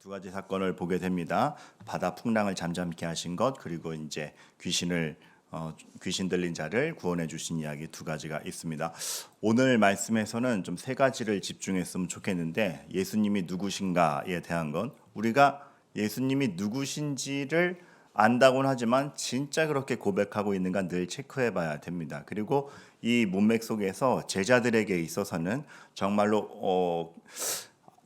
두 가지 사건을 보게 됩니다. 바다 풍랑을 잠잠케 하신 것, 그리고 이제 귀신 들린 자를 구원해 주신 이야기 두 가지가 있습니다. 오늘 말씀에서는 좀 세 가지를 집중했으면 좋겠는데, 예수님이 누구신가에 대한 건 우리가 예수님이 누구신지를 안다고는 하지만 진짜 그렇게 고백하고 있는가 늘 체크해 봐야 됩니다. 그리고 이 문맥 속에서 제자들에게 있어서는 정말로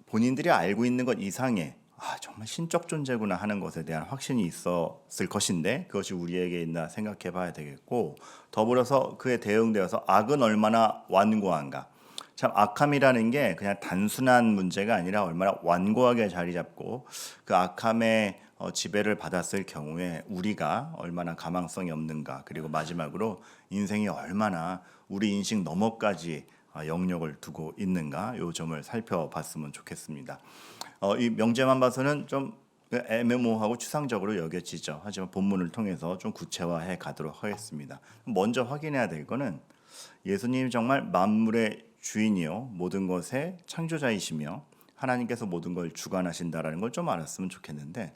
본인들이 알고 있는 것 이상의 정말 신적 존재구나 하는 것에 대한 확신이 있었을 것인데, 그것이 우리에게 있나 생각해 봐야 되겠고, 더불어서 그에 대응되어서 악은 얼마나 완고한가. 참 악함이라는 게 그냥 단순한 문제가 아니라 얼마나 완고하게 자리 잡고 그 악함의 지배를 받았을 경우에 우리가 얼마나 가망성이 없는가. 그리고 마지막으로 인생이 얼마나 우리 인식 너머까지 영역을 두고 있는가, 요 점을 살펴봤으면 좋겠습니다. 이 명제만 봐서는 좀 애매모호하고 추상적으로 여겨지죠. 하지만 본문을 통해서 좀 구체화해 가도록 하겠습니다. 먼저 확인해야 될 거는 예수님이 정말 만물의 주인이요 모든 것의 창조자이시며 하나님께서 모든 걸 주관하신다라는 걸 좀 알았으면 좋겠는데,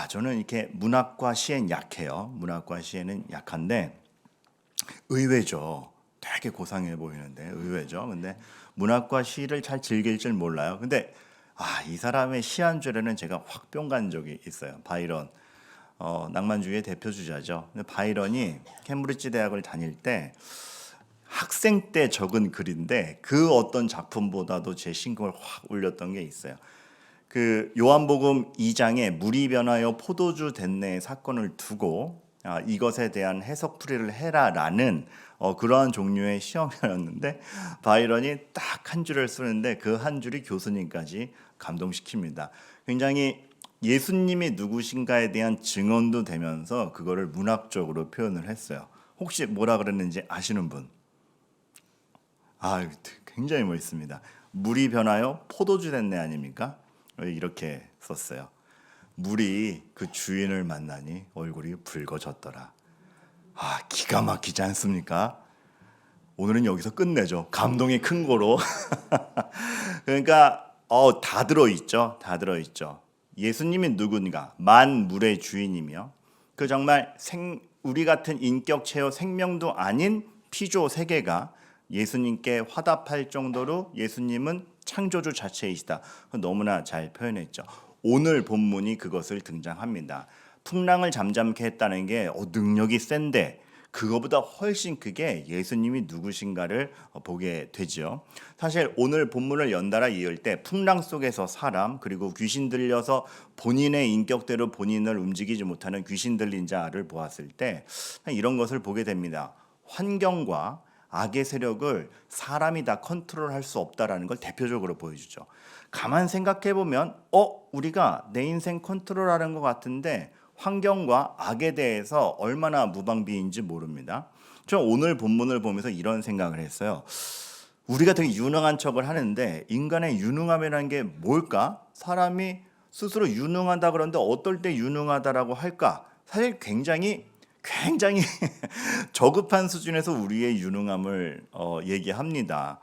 저는 이렇게 문학과 시엔 약해요. 문학과 시에는 약한데 의외죠. 되게 고상해 보이는데 의외죠. 근데 문학과 시를 잘 즐길 줄 몰라요. 근데 이 사람의 시 한 줄에는 제가 확 뿅 간 적이 있어요. 바이런, 낭만주의의 대표 주자죠. 근데 바이런이 캠브리지 대학을 다닐 때 학생 때 적은 글인데 그 어떤 작품보다도 제 심금을 확 울렸던 게 있어요. 그 요한복음 2장에 물이 변하여 포도주 됐네 사건을 두고 이것에 대한 해석풀이를 해라라는 그러한 종류의 시험이었는데, 바이런이 딱 한 줄을 쓰는데 그 한 줄이 교수님까지 감동시킵니다. 굉장히 예수님이 누구신가에 대한 증언도 되면서 그거를 문학적으로 표현을 했어요. 혹시 뭐라 그랬는지 아시는 분? 굉장히 멋있습니다. 물이 변하여 포도주 됐네 아닙니까? 이렇게 썼어요. 물이 그 주인을 만나니 얼굴이 붉어졌더라. 기가 막히지 않습니까? 오늘은 여기서 끝내죠. 감동이 큰 거로. 그러니까 다 들어있죠. 다 들어있죠. 예수님이 누군가? 만물의 주인이며 그 정말 우리 같은 인격 체호 생명도 아닌 피조 세계가 예수님께 화답할 정도로 예수님은 창조주 자체이시다. 너무나 잘 표현했죠. 오늘 본문이 그것을 등장합니다. 풍랑을 잠잠케 했다는 게 능력이 센데 그거보다 훨씬 크게 예수님이 누구신가를 보게 되죠. 사실 오늘 본문을 연달아 이을 때 풍랑 속에서 사람, 그리고 귀신 들려서 본인의 인격대로 본인을 움직이지 못하는 귀신 들린 자를 보았을 때 이런 것을 보게 됩니다. 환경과 악의 세력을 사람이 다 컨트롤할 수 없다라는 걸 대표적으로 보여주죠. 가만 생각해 보면 우리가 내 인생 컨트롤하는 것 같은데 환경과 악에 대해서 얼마나 무방비인지 모릅니다. 저 오늘 본문을 보면서 이런 생각을 했어요. 우리가 되게 유능한 척을 하는데 인간의 유능함이라는 게 뭘까? 사람이 스스로 유능하다 그러는데 어떨 때 유능하다라고 할까? 사실 굉장히 저급한 수준에서 우리의 유능함을 얘기합니다.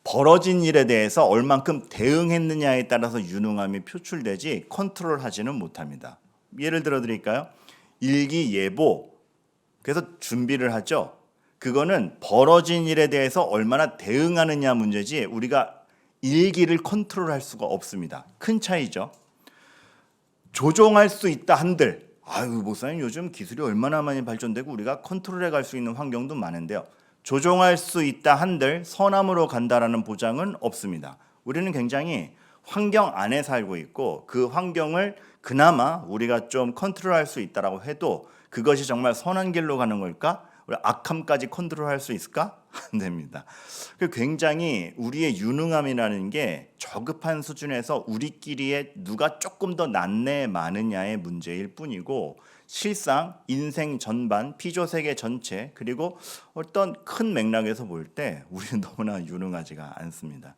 벌어진 일에 대해서 얼만큼 대응했느냐에 따라서 유능함이 표출되지 컨트롤하지는 못합니다. 예를 들어 드릴까요? 일기예보. 그래서 준비를 하죠. 그거는 벌어진 일에 대해서 얼마나 대응하느냐 문제지 우리가 일기를 컨트롤할 수가 없습니다. 큰 차이죠. 조종할 수 있다 한들 목사님 요즘 기술이 얼마나 많이 발전되고 우리가 컨트롤해 갈 수 있는 환경도 많은데요. 조종할 수 있다 한들 선함으로 간다라는 보장은 없습니다. 우리는 굉장히 환경 안에 살고 있고 그 환경을 그나마 우리가 좀 컨트롤할 수 있다라고 해도 그것이 정말 선한 길로 가는 걸까? 우리 악함까지 컨트롤할 수 있을까? 안 됩니다. 굉장히 우리의 유능함이라는 게 저급한 수준에서 우리끼리의 누가 조금 더 낫네 많으냐의 문제일 뿐이고, 실상 인생 전반, 피조세계 전체, 그리고 어떤 큰 맥락에서 볼 때 우리는 너무나 유능하지가 않습니다.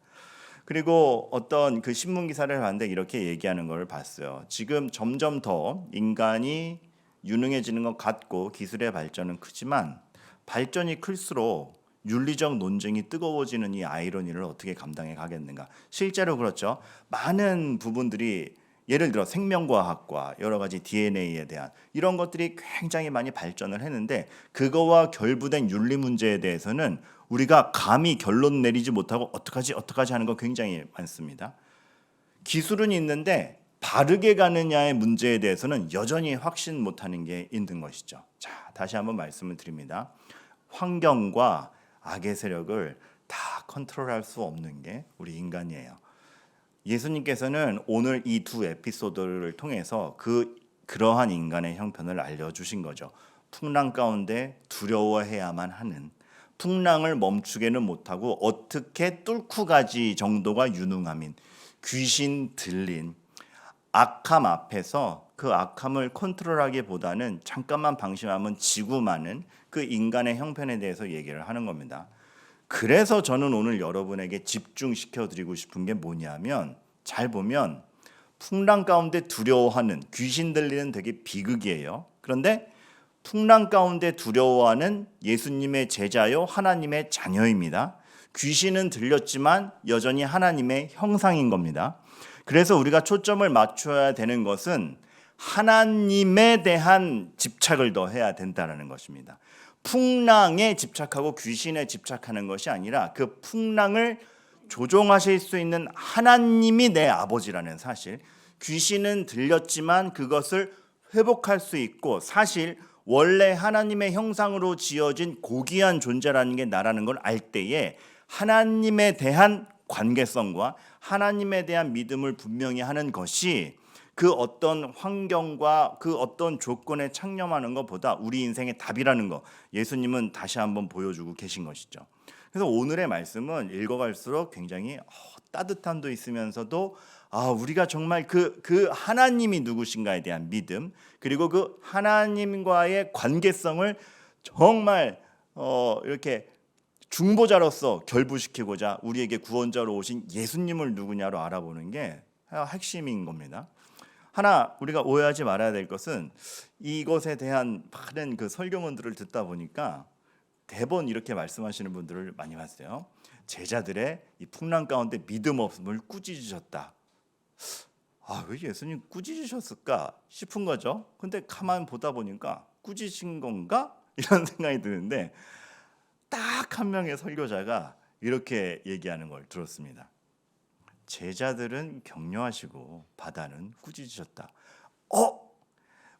그리고 어떤 그 신문 기사를 봤는데 이렇게 얘기하는 걸 봤어요. 지금 점점 더 인간이 유능해지는 것 같고 기술의 발전은 크지만 발전이 클수록 윤리적 논쟁이 뜨거워지는 이 아이러니를 어떻게 감당해 가겠는가? 실제로 그렇죠. 많은 부분들이 예를 들어 생명과학과 여러 가지 DNA에 대한 이런 것들이 굉장히 많이 발전을 했는데 그거와 결부된 윤리 문제에 대해서는 우리가 감히 결론 내리지 못하고 어떡하지 하는 거 굉장히 많습니다. 기술은 있는데 바르게 가느냐의 문제에 대해서는 여전히 확신 못하는 게 있는 것이죠. 자, 다시 한번 말씀을 드립니다. 환경과 악의 세력을 다 컨트롤할 수 없는 게 우리 인간이에요. 예수님께서는 오늘 이 두 에피소드를 통해서 그러한 인간의 형편을 알려주신 거죠. 풍랑 가운데 두려워해야만 하는, 풍랑을 멈추게는 못하고 어떻게 뚫고 가지 정도가 유능함인, 귀신 들린 악함 앞에서 그 악함을 컨트롤하기보다는 잠깐만 방심하면 지고 마는 그 인간의 형편에 대해서 얘기를 하는 겁니다. 그래서 저는 오늘 여러분에게 집중시켜 드리고 싶은 게 뭐냐면, 잘 보면 풍랑 가운데 두려워하는, 귀신 들리는 되게 비극이에요. 그런데 풍랑 가운데 두려워하는 예수님의 제자요 하나님의 자녀입니다. 귀신은 들렸지만 여전히 하나님의 형상인 겁니다. 그래서 우리가 초점을 맞춰야 되는 것은 하나님에 대한 집착을 더 해야 된다는 것입니다. 풍랑에 집착하고 귀신에 집착하는 것이 아니라 그 풍랑을 조종하실 수 있는 하나님이 내 아버지라는 사실, 귀신은 들렸지만 그것을 회복할 수 있고 사실 원래 하나님의 형상으로 지어진 고귀한 존재라는 게 나라는 걸 알 때에 하나님에 대한 관계성과 하나님에 대한 믿음을 분명히 하는 것이 그 어떤 환경과 그 어떤 조건에 창념하는 것보다 우리 인생의 답이라는 거 예수님은 다시 한번 보여주고 계신 것이죠. 그래서 오늘의 말씀은 읽어갈수록 굉장히 따뜻함도 있으면서도 우리가 정말 그 하나님이 누구신가에 대한 믿음, 그리고 그 하나님과의 관계성을 정말 이렇게 중보자로서 결부시키고자 우리에게 구원자로 오신 예수님을 누구냐로 알아보는 게 핵심인 겁니다. 하나 우리가 오해하지 말아야 될 것은 이것에 대한 많은 그 설교문들을 듣다 보니까 대번 이렇게 말씀하시는 분들을 많이 봤어요. 제자들의 이 풍랑 가운데 믿음 없음을 꾸짖으셨다. 왜 예수님 꾸짖으셨을까 싶은 거죠. 근데 가만 보다 보니까 꾸짖으신 건가? 이런 생각이 드는데 딱 한 명의 설교자가 이렇게 얘기하는 걸 들었습니다. 제자들은 격려하시고 바다는 꾸짖으셨다.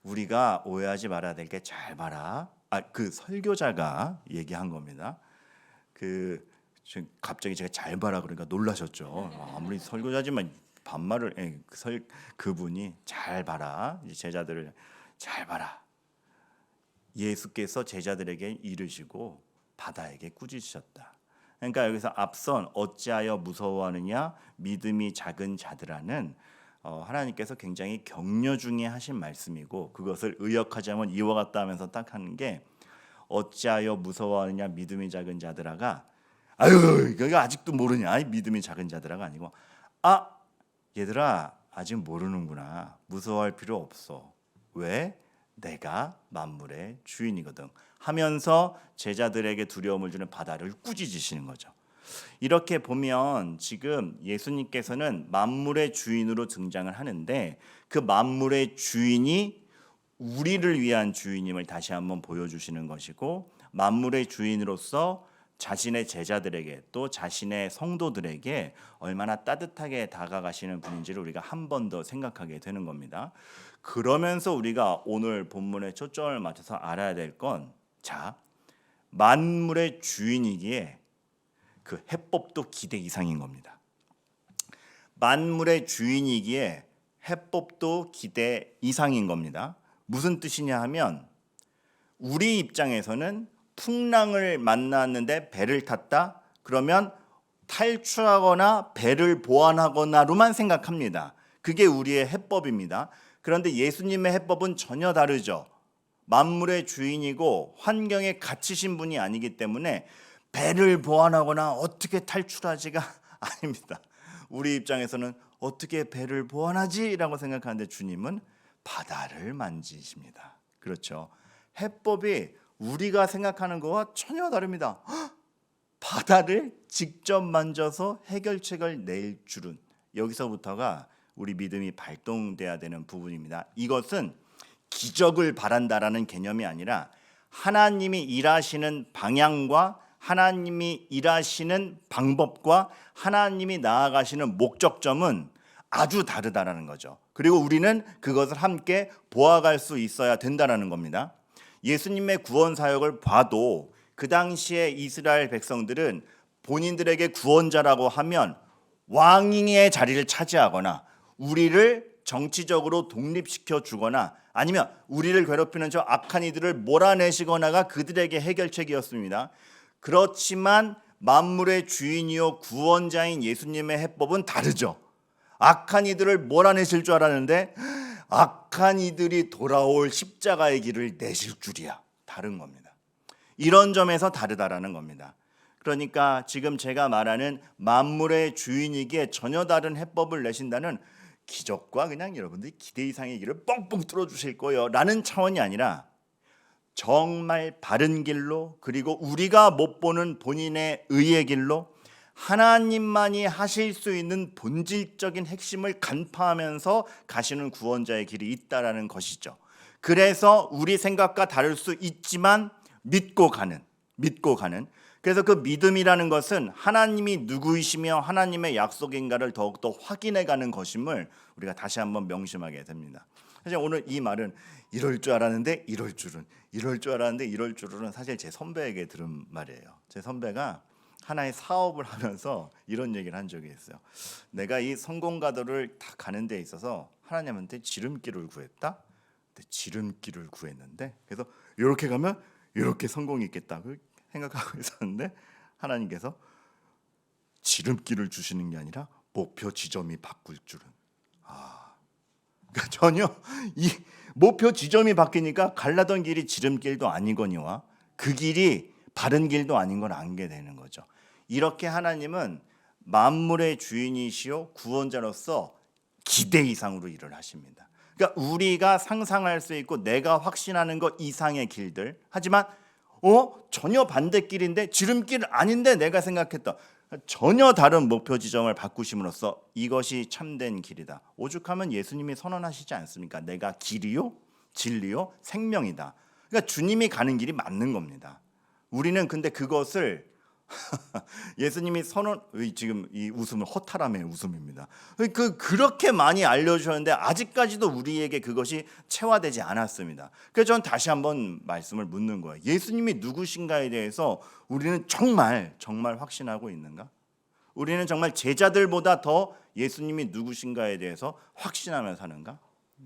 우리가 오해하지 말아야 될 게 잘 봐라. 그 설교자가 얘기한 겁니다. 갑자기 제가 잘 봐라 그러니까 놀라셨죠. 아무리 설교자지만 반말을 그분이 잘 봐라. 제자들을 잘 봐라. 예수께서 제자들에게 이르시고 바다에게 꾸짖으셨다. 그러니까 여기서 앞선 어찌하여 무서워하느냐 믿음이 작은 자들아는 하나님께서 굉장히 격려 중에 하신 말씀이고 그것을 의역하자면 이와 같다 하면서 딱 하는 게 어찌하여 무서워하느냐 믿음이 작은 자들아가 이거 아직도 모르냐 믿음이 작은 자들아가 아니고 얘들아 아직 모르는구나 무서워할 필요 없어 왜? 내가 만물의 주인이거든 하면서 제자들에게 두려움을 주는 바다를 꾸짖으시는 거죠. 이렇게 보면 지금 예수님께서는 만물의 주인으로 등장을 하는데 그 만물의 주인이 우리를 위한 주인임을 다시 한번 보여주시는 것이고 만물의 주인으로서 자신의 제자들에게 또 자신의 성도들에게 얼마나 따뜻하게 다가가시는 분인지를 우리가 한 번 더 생각하게 되는 겁니다. 그러면서 우리가 오늘 본문에 초점을 맞춰서 알아야 될 건 만물의 주인이기에 그 해법도 기대 이상인 겁니다. 만물의 주인이기에 해법도 기대 이상인 겁니다. 무슨 뜻이냐 하면 우리 입장에서는 풍랑을 만났는데 배를 탔다? 그러면 탈출하거나 배를 보완하거나로만 생각합니다. 그게 우리의 해법입니다. 그런데 예수님의 해법은 전혀 다르죠. 만물의 주인이고 환경에 갇히신 분이 아니기 때문에 배를 보완하거나 어떻게 탈출하지가 아닙니다. 우리 입장에서는 어떻게 배를 보완하지라고 생각하는데 주님은 바다를 만지십니다. 그렇죠. 해법이 우리가 생각하는 것과 전혀 다릅니다. 바다를 직접 만져서 해결책을 낼 줄은, 여기서부터가 우리 믿음이 발동돼야 되는 부분입니다. 이것은 기적을 바란다라는 개념이 아니라 하나님이 일하시는 방향과 하나님이 일하시는 방법과 하나님이 나아가시는 목적점은 아주 다르다라는 거죠. 그리고 우리는 그것을 함께 보아갈 수 있어야 된다라는 겁니다. 예수님의 구원 사역을 봐도 그 당시에 이스라엘 백성들은 본인들에게 구원자라고 하면 왕의 자리를 차지하거나 우리를 정치적으로 독립시켜 주거나 아니면 우리를 괴롭히는 저 악한 이들을 몰아내시거나가 그들에게 해결책이었습니다. 그렇지만 만물의 주인이요 구원자인 예수님의 해법은 다르죠. 악한 이들을 몰아내실 줄 알았는데 악한 이들이 돌아올 십자가의 길을 내실 줄이야. 다른 겁니다. 이런 점에서 다르다라는 겁니다. 그러니까 지금 제가 말하는 만물의 주인이기에 전혀 다른 해법을 내신다는 기적과 그냥 여러분들이 기대 이상의 길을 뻥뻥 뚫어주실 거예요 라는 차원이 아니라 정말 바른 길로, 그리고 우리가 못 보는 본인의 의의 길로 하나님만이 하실 수 있는 본질적인 핵심을 간파하면서 가시는 구원자의 길이 있다라는 것이죠. 그래서 우리 생각과 다를 수 있지만 믿고 가는. 그래서 그 믿음이라는 것은 하나님이 누구이시며 하나님의 약속인가를 더욱더 확인해가는 것임을 우리가 다시 한번 명심하게 됩니다. 사실 오늘 이 말은 이럴 줄 알았는데 이럴 줄은, 이럴 줄 알았는데 이럴 줄은 사실 제 선배에게 들은 말이에요. 제 선배가 하나의 사업을 하면서 이런 얘기를 한 적이 있어요. 내가 이 성공가도를 다 가는 데 있어서 하나님한테 지름길을 구했다. 근데 지름길을 구했는데 그래서 이렇게 가면 이렇게 성공이 있겠다 생각하고 있었는데 하나님께서 지름길을 주시는 게 아니라 목표 지점이 바꿀 줄은. 그러니까 전혀 이 목표 지점이 바뀌니까 갈라던 길이 지름길도 아니거니와 그 길이 바른 길도 아닌 걸 알게 되는 거죠. 이렇게 하나님은 만물의 주인이시요 구원자로서 기대 이상으로 일을 하십니다. 그러니까 우리가 상상할 수 있고 내가 확신하는 것 이상의 길들, 하지만 전혀 반대길인데 지름길 아닌데 내가 생각했던 전혀 다른 목표 지점을 바꾸심으로써 이것이 참된 길이다. 오죽하면 예수님이 선언하시지 않습니까? 내가 길이요 진리요 생명이다. 그러니까 주님이 가는 길이 맞는 겁니다. 우리는 근데 그것을 예수님이 선언, 지금 이 웃음은 허탈함의 웃음입니다. 그렇게 많이 알려주셨는데 아직까지도 우리에게 그것이 체화되지 않았습니다. 그래서 저는 다시 한번 말씀을 묻는 거예요. 예수님이 누구신가에 대해서 우리는 정말 확신하고 있는가? 우리는 정말 제자들보다 더 예수님이 누구신가에 대해서 확신하며 사는가?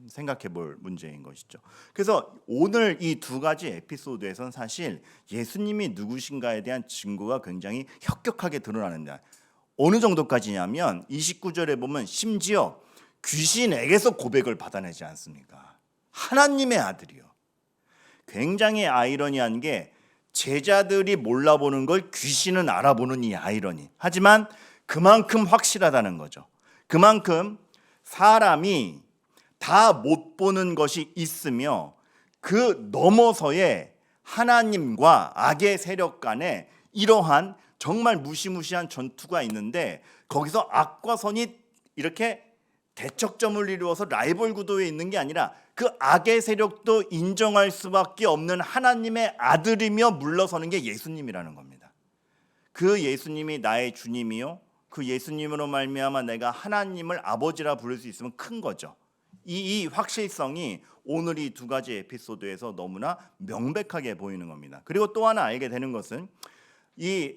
생각해 볼 문제인 것이죠. 그래서 오늘 이 두 가지 에피소드에서는 사실 예수님이 누구신가에 대한 증거가 굉장히 혁혁하게 드러나는데 어느 정도까지냐면 29절에 보면 심지어 귀신에게서 고백을 받아내지 않습니까? 하나님의 아들이요. 굉장히 아이러니한 게 제자들이 몰라보는 걸 귀신은 알아보는 이 아이러니. 하지만 그만큼 확실하다는 거죠. 그만큼 사람이 다 못 보는 것이 있으며 그 너머서의 하나님과 악의 세력 간에 이러한 정말 무시무시한 전투가 있는데 거기서 악과 선이 이렇게 대척점을 이루어서 라이벌 구도에 있는 게 아니라 그 악의 세력도 인정할 수밖에 없는 하나님의 아들이며 물러서는 게 예수님이라는 겁니다. 그 예수님이 나의 주님이요 그 예수님으로 말미암아 내가 하나님을 아버지라 부를 수 있으면 큰 거죠. 이 확실성이 오늘 이 두 가지 에피소드에서 너무나 명백하게 보이는 겁니다. 그리고 또 하나 알게 되는 것은 이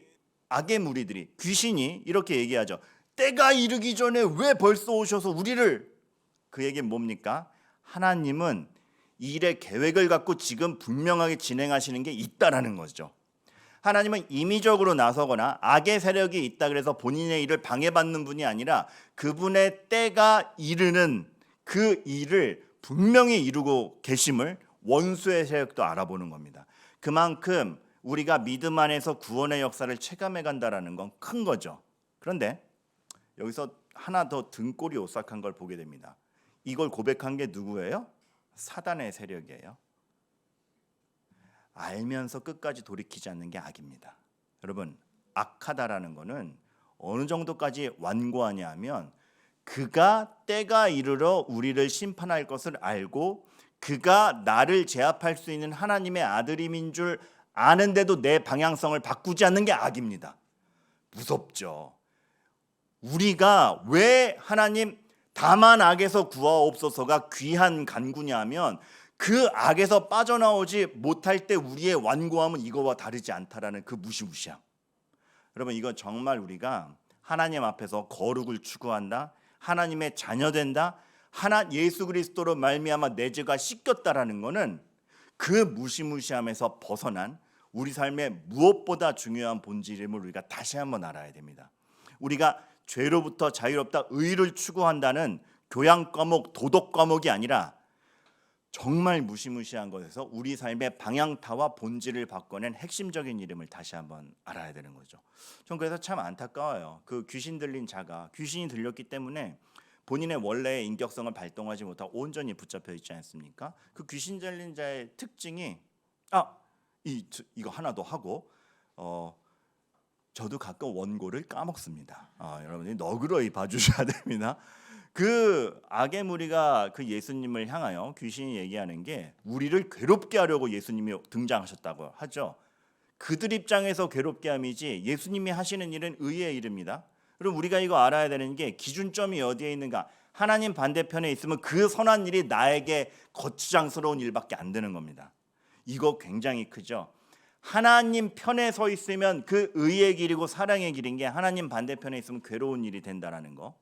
악의 무리들이 귀신이 이렇게 얘기하죠. 때가 이르기 전에 왜 벌써 오셔서 우리를, 그 얘기는 뭡니까? 하나님은 일의 계획을 갖고 지금 분명하게 진행하시는 게 있다라는 거죠. 하나님은 임의적으로 나서거나 악의 세력이 있다 그래서 본인의 일을 방해받는 분이 아니라 그분의 때가 이르는 그 일을 분명히 이루고 계심을 원수의 세력도 알아보는 겁니다. 그만큼 우리가 믿음 안에서 구원의 역사를 체감해 간다라는 건 큰 거죠. 그런데 여기서 하나 더 등골이 오싹한 걸 보게 됩니다. 이걸 고백한 게 누구예요? 사단의 세력이에요. 알면서 끝까지 돌이키지 않는 게 악입니다. 여러분, 악하다라는 거는 어느 정도까지 완고하냐 하면 그가 때가 이르러 우리를 심판할 것을 알고 그가 나를 제압할 수 있는 하나님의 아들임인 줄 아는데도 내 방향성을 바꾸지 않는 게 악입니다. 무섭죠. 우리가 왜 하나님 다만 악에서 구하옵소서가 귀한 간구냐 하면 그 악에서 빠져나오지 못할 때 우리의 완고함은 이거와 다르지 않다라는 그 무시무시함. 여러분, 이건 정말 우리가 하나님 앞에서 거룩을 추구한다, 하나님의 자녀된다, 예수 그리스도로 말미암아 내 죄가 씻겼다라는 것은 그 무시무시함에서 벗어난 우리 삶의 무엇보다 중요한 본질임을 우리가 다시 한번 알아야 됩니다. 우리가 죄로부터 자유롭다, 의를 추구한다는 교양 과목, 도덕 과목이 아니라 정말 무시무시한 것에서 우리 삶의 방향타와 본질을 바꿔낸 핵심적인 이름을 다시 한번 알아야 되는 거죠. 전 그래서 참 안타까워요. 그 귀신 들린 자가 귀신이 들렸기 때문에 본인의 원래의 인격성을 발동하지 못하고 온전히 붙잡혀 있지 않습니까? 그 귀신 들린 자의 특징이 이거 하나 더 하고 저도 가끔 원고를 까먹습니다. 여러분이 너그러이 봐주셔야 됩니다. 그 악의 무리가 그 예수님을 향하여 귀신이 얘기하는 게 우리를 괴롭게 하려고 예수님이 등장하셨다고 하죠. 그들 입장에서 괴롭게 함이지 예수님이 하시는 일은 의의 일입니다. 그럼 우리가 이거 알아야 되는 게 기준점이 어디에 있는가? 하나님 반대편에 있으면 그 선한 일이 나에게 거추장스러운 일밖에 안 되는 겁니다. 이거 굉장히 크죠. 하나님 편에 서 있으면 그 의의 길이고 사랑의 길인 게 하나님 반대편에 있으면 괴로운 일이 된다라는 거.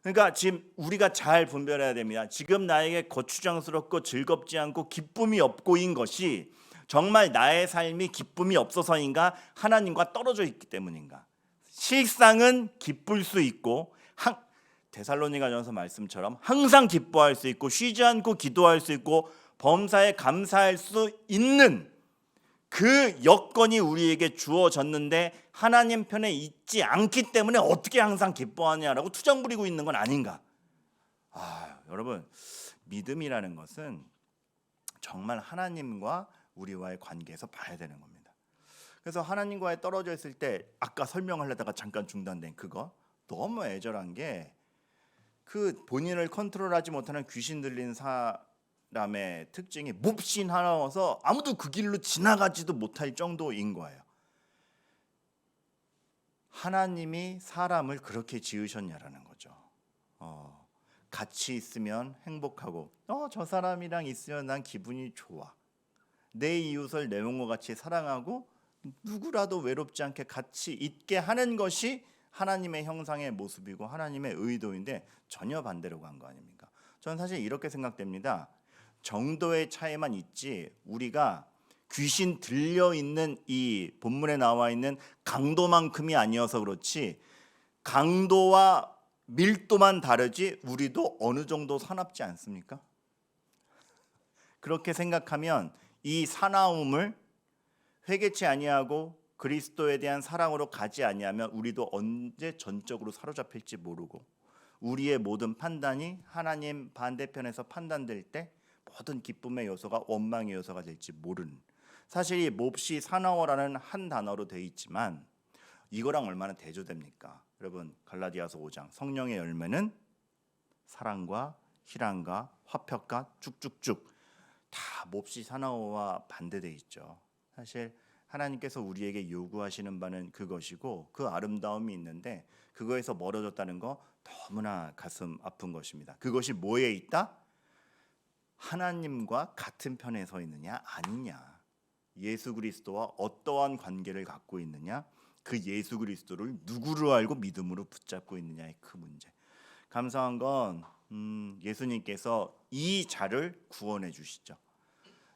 그러니까 지금 우리가 잘 분별해야 됩니다. 지금 나에게 거추장스럽고 즐겁지 않고 기쁨이 없고인 것이 정말 나의 삶이 기쁨이 없어서인가, 하나님과 떨어져 있기 때문인가. 실상은 기쁠 수 있고 데살로니가전서 말씀처럼 항상 기뻐할 수 있고 쉬지 않고 기도할 수 있고 범사에 감사할 수 있는 그 여건이 우리에게 주어졌는데 하나님 편에 있지 않기 때문에 어떻게 항상 기뻐하냐라고 투정 부리고 있는 건 아닌가. 여러분, 믿음이라는 것은 정말 하나님과 우리와의 관계에서 봐야 되는 겁니다. 그래서 하나님과의 떨어져 있을 때 아까 설명하려다가 잠깐 중단된 그거 너무 애절한 게 그 본인을 컨트롤하지 못하는 귀신 들린 사람의 특징이 몹시 하나워서 아무도 그 길로 지나가지도 못할 정도인 거예요. 하나님이 사람을 그렇게 지으셨냐라는 거죠. 같이 있으면 행복하고 저 사람이랑 있으면 난 기분이 좋아. 내 이웃을 내 몸과 같이 사랑하고 누구라도 외롭지 않게 같이 있게 하는 것이 하나님의 형상의 모습이고 하나님의 의도인데 전혀 반대로 간 거 아닙니까? 저는 사실 이렇게 생각됩니다. 정도의 차이만 있지 우리가 귀신 들려있는 이 본문에 나와 있는 강도만큼이 아니어서 그렇지 강도와 밀도만 다르지 우리도 어느 정도 사납지 않습니까? 그렇게 생각하면 이 사나움을 회개치 아니하고 그리스도에 대한 사랑으로 가지 아니하면 우리도 언제 전적으로 사로잡힐지 모르고 우리의 모든 판단이 하나님 반대편에서 판단될 때 모든 기쁨의 요소가 원망의 요소가 될지 모르는, 사실 이 몹시 사나워라는 한 단어로 되어 있지만 이거랑 얼마나 대조됩니까? 여러분, 갈라디아서 5장 성령의 열매는 사랑과 희랑과 화평과 쭉쭉쭉 다 몹시 사나워와 반대되어 있죠. 사실 하나님께서 우리에게 요구하시는 바는 그것이고 그 아름다움이 있는데 그거에서 멀어졌다는 거 너무나 가슴 아픈 것입니다. 그것이 뭐에 있다? 하나님과 같은 편에 서 있느냐 아니냐, 예수 그리스도와 어떠한 관계를 갖고 있느냐, 그 예수 그리스도를 누구로 알고 믿음으로 붙잡고 있느냐의 그 문제. 감사한 건 예수님께서 이 자를 구원해 주시죠.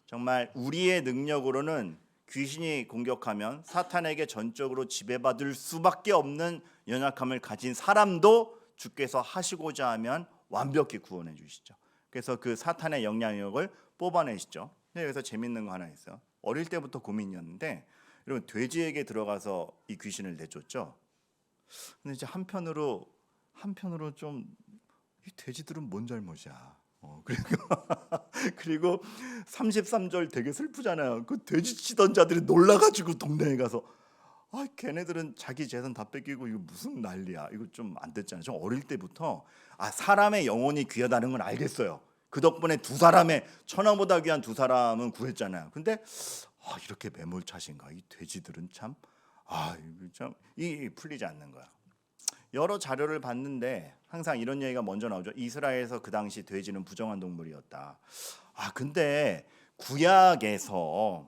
정말 우리의 능력으로는 귀신이 공격하면 사탄에게 전적으로 지배받을 수밖에 없는 연약함을 가진 사람도 주께서 하시고자 하면 완벽히 구원해 주시죠. 그래서 그 사탄의 영향력을 뽑아내시죠. 근데 여기서 재밌는 거 하나 있어요. 어릴 때부터 고민이었는데 여러분, 돼지에게 들어가서 이 귀신을 내쫓죠. 근데 이제 한편으로 좀 이 돼지들은 뭔 잘못이야. 그리고 33절 되게 슬프잖아요. 그 돼지 치던 자들이 놀라가지고 동네에 가서 걔네들은 자기 재산 다 뺏기고 이거 무슨 난리야. 이거 좀 안 됐잖아요. 저 어릴 때부터 사람의 영혼이 귀하다는 건 알겠어요. 그 덕분에 두 사람의 천하보다 귀한 두 사람은 구했잖아요. 근데 이렇게 매몰차신가? 이 돼지들은 참 이거 참 이 풀리지 않는 거야. 여러 자료를 봤는데 항상 이런 얘기가 먼저 나오죠. 이스라엘에서 그 당시 돼지는 부정한 동물이었다. 근데 구약에서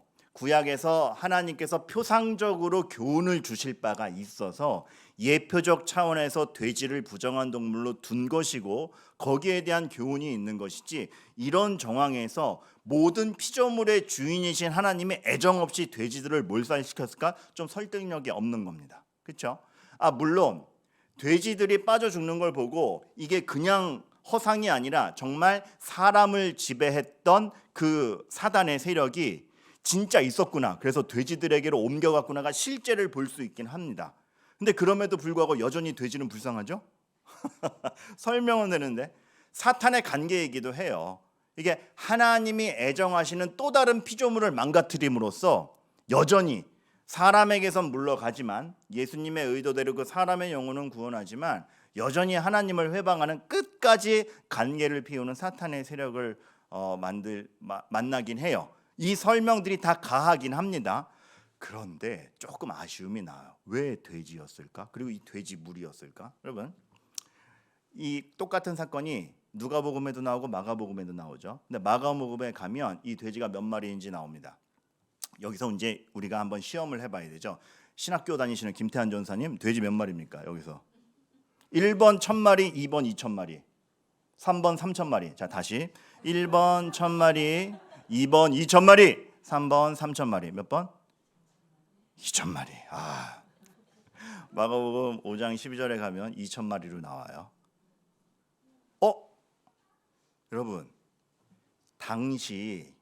하나님께서 표상적으로 교훈을 주실 바가 있어서 예표적 차원에서 돼지를 부정한 동물로 둔 것이고 거기에 대한 교훈이 있는 것이지, 이런 정황에서 모든 피조물의 주인이신 하나님이 애정 없이 돼지들을 몰살시켰을까? 좀 설득력이 없는 겁니다. 그렇죠? 물론 돼지들이 빠져 죽는 걸 보고 이게 그냥 허상이 아니라 정말 사람을 지배했던 그 사단의 세력이 진짜 있었구나, 그래서 돼지들에게로 옮겨갔구나가 실제를 볼 수 있긴 합니다. 근데 그럼에도 불구하고 여전히 돼지는 불쌍하죠? 설명은 되는데 사탄의 관계이기도 해요. 이게 하나님이 애정하시는 또 다른 피조물을 망가뜨림으로써 여전히 사람에게선 물러가지만, 예수님의 의도대로 그 사람의 영혼은 구원하지만 여전히 하나님을 회방하는 끝까지 관계를 피우는 사탄의 세력을 만나긴 해요. 이 설명들이 다 가하긴 합니다. 그런데 조금 아쉬움이 나요. 왜 돼지였을까? 그리고 이 돼지 무리였을까? 여러분, 이 똑같은 사건이 누가복음에도 나오고 마가복음에도 나오죠. 근데 마가복음에 가면 이 돼지가 몇 마리인지 나옵니다. 여기서 이제 우리가 한번 시험을 해봐야 되죠. 신학교 다니시는 김태한 전사님, 돼지 몇 마리입니까? 여기서 1번 1000마리, 2번 2000마리, 3번 3000마리. 자, 다시 1번 1000마리, 2번 2000마리, 3번 3000마리. 몇 번? 2000마리. 마가복음 5장 12절에 가면 2000마리로 나와요. 여러분, 당시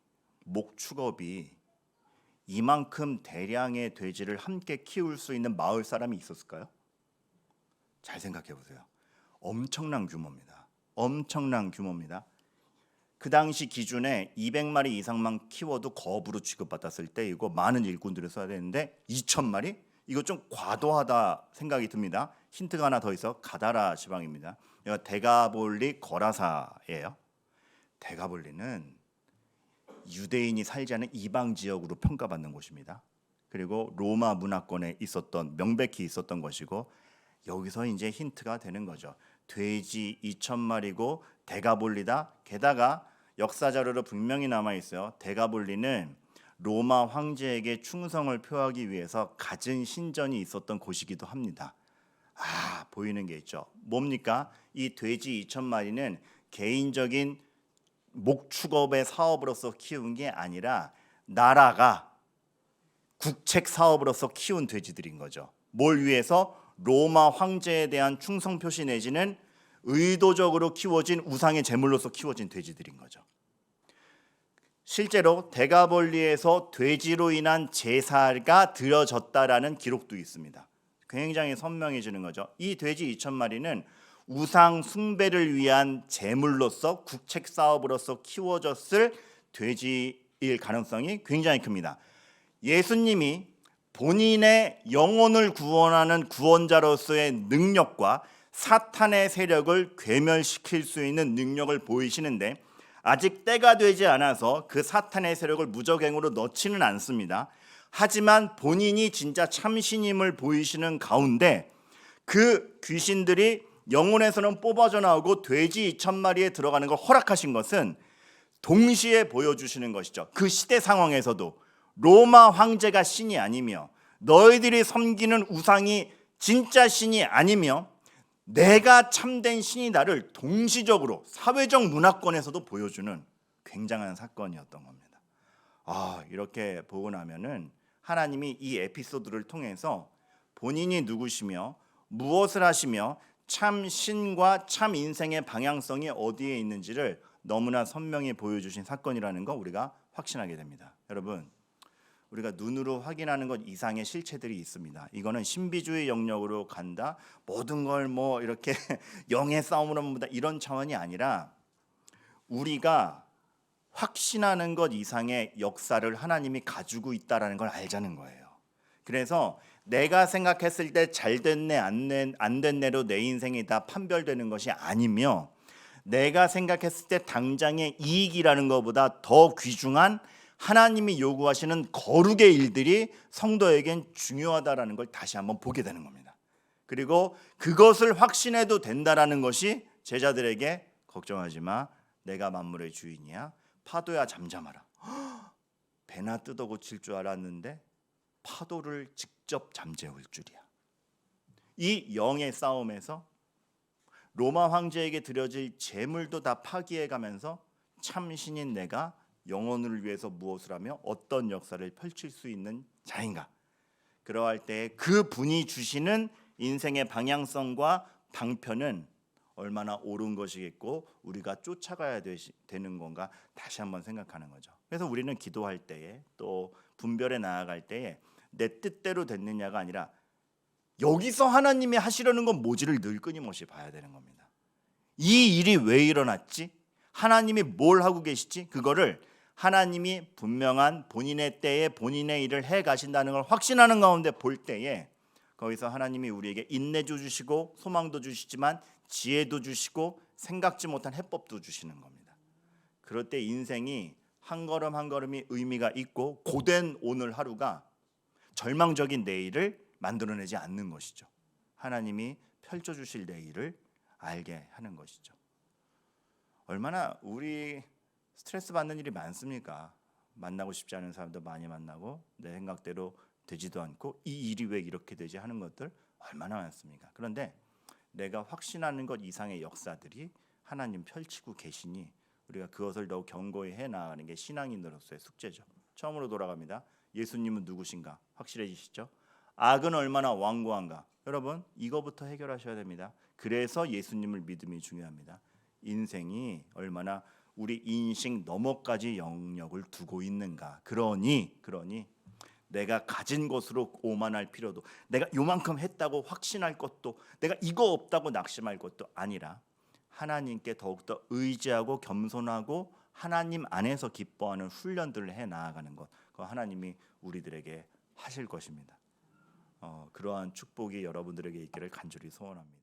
목축업이 이만큼 대량의 돼지를 함께 키울 수 있는 마을 사람이 있었을까요? 잘 생각해 보세요. 엄청난 규모입니다. 엄청난 규모입니다. 그 당시 기준에 200마리 이상만 키워도 거부로 취급받았을 때이고 많은 일꾼들을 써야 되는데 2000마리? 이거 좀 과도하다 생각이 듭니다. 힌트가 하나 더 있어. 가다라 지방입니다. 여기가 데가볼리 거라사예요. 데가볼리는 유대인이 살지 않은 이방 지역으로 평가받는 곳입니다. 그리고 로마 문화권에 있었던, 명백히 있었던 것이고, 여기서 이제 힌트가 되는 거죠. 돼지 2000마리고 데가볼리다. 게다가 역사 자료로 분명히 남아 있어요. 데가볼리는 로마 황제에게 충성을 표하기 위해서 갖은 신전이 있었던 곳이기도 합니다. 보이는 게 있죠. 뭡니까? 이 돼지 2000마리는 개인적인 목축업의 사업으로서 키운 게 아니라 나라가 국책 사업으로서 키운 돼지들인 거죠. 뭘 위해서? 로마 황제에 대한 충성 표시 내지는 의도적으로 키워진 우상의 제물로서 키워진 돼지들인 거죠. 실제로 데가볼리에서 돼지로 인한 제사가 드려졌다라는 기록도 있습니다. 굉장히 선명해지는 거죠. 이 돼지 2000마리는 우상 숭배를 위한 제물로서 국책 사업으로서 키워졌을 돼지일 가능성이 굉장히 큽니다. 예수님이 본인의 영혼을 구원하는 구원자로서의 능력과 사탄의 세력을 괴멸시킬 수 있는 능력을 보이시는데, 아직 때가 되지 않아서 그 사탄의 세력을 무적행으로 넣지는 않습니다. 하지만 본인이 진짜 참신임을 보이시는 가운데 그 귀신들이 영혼에서는 뽑아져 나오고 돼지 2000마리에 들어가는 걸 허락하신 것은 동시에 보여주시는 것이죠. 그 시대 상황에서도 로마 황제가 신이 아니며 너희들이 섬기는 우상이 진짜 신이 아니며 내가 참된 신이다를 동시적으로 사회적 문화권에서도 보여주는 굉장한 사건이었던 겁니다. 이렇게 보고 나면은 하나님이 이 에피소드를 통해서 본인이 누구시며 무엇을 하시며 참 신과 참 인생의 방향성이 어디에 있는지를 너무나 선명히 보여주신 사건이라는 거 우리가 확신하게 됩니다. 여러분, 우리가 눈으로 확인하는 것 이상의 실체들이 있습니다. 이거는 신비주의 영역으로 간다, 모든 걸 뭐 이렇게 영의 싸움으로 본다, 이런 차원이 아니라 우리가 확신하는 것 이상의 역사를 하나님이 가지고 있다라는 걸 알자는 거예요. 그래서 내가 생각했을 때 잘 됐네 안 됐네로 내 인생이 다 판별되는 것이 아니며 내가 생각했을 때 당장의 이익이라는 것보다 더 귀중한 하나님이 요구하시는 거룩의 일들이 성도에겐 중요하다라는 걸 다시 한번 보게 되는 겁니다. 그리고 그것을 확신해도 된다라는 것이 제자들에게 걱정하지 마. 내가 만물의 주인이야. 파도야 잠잠하라. 배나 뜯어 고칠 줄 알았는데 파도를 직접 잠재울 줄이야. 이 영의 싸움에서 로마 황제에게 드려질 재물도 다 파기해가면서 참신인 내가 영혼을 위해서 무엇을 하며 어떤 역사를 펼칠 수 있는 자인가. 그러할 때 그 분이 주시는 인생의 방향성과 방편은 얼마나 옳은 것이겠고 우리가 쫓아가야 되는 건가 다시 한번 생각하는 거죠. 그래서 우리는 기도할 때에 또 분별에 나아갈 때에 내 뜻대로 됐느냐가 아니라 여기서 하나님이 하시려는 건 뭐지를 늘 끊임없이 봐야 되는 겁니다. 이 일이 왜 일어났지? 하나님이 뭘 하고 계시지? 그거를 하나님이 분명한 본인의 때에 본인의 일을 해 가신다는 걸 확신하는 가운데 볼 때에 거기서 하나님이 우리에게 인내도 주시고 소망도 주시지만 지혜도 주시고 생각지 못한 해법도 주시는 겁니다. 그럴 때 인생이 한 걸음 한 걸음이 의미가 있고 고된 오늘 하루가 절망적인 내일을 만들어내지 않는 것이죠. 하나님이 펼쳐주실 내일을 알게 하는 것이죠. 얼마나 우리 스트레스 받는 일이 많습니까? 만나고 싶지 않은 사람도 많이 만나고 내 생각대로 되지도 않고 이 일이 왜 이렇게 되지 하는 것들 얼마나 많습니까? 그런데 내가 확신하는 것 이상의 역사들이 하나님 펼치고 계시니 우리가 그것을 더욱 견고히 해나가는 게 신앙인으로서의 숙제죠. 처음으로 돌아갑니다. 예수님은 누구신가? 확실해지시죠? 악은 얼마나 완고한가? 여러분 이거부터 해결하셔야 됩니다. 그래서 예수님을 믿음이 중요합니다. 인생이 얼마나 우리 인식 너머까지 영역을 두고 있는가. 그러니 내가 가진 것으로 오만할 필요도, 내가 요만큼 했다고 확신할 것도, 내가 이거 없다고 낙심할 것도 아니라 하나님께 더욱더 의지하고 겸손하고 하나님 안에서 기뻐하는 훈련들을 해 나아가는 것, 그 하나님이 우리들에게 하실 것입니다. 그러한 축복이 여러분들에게 있기를 간절히 소원합니다.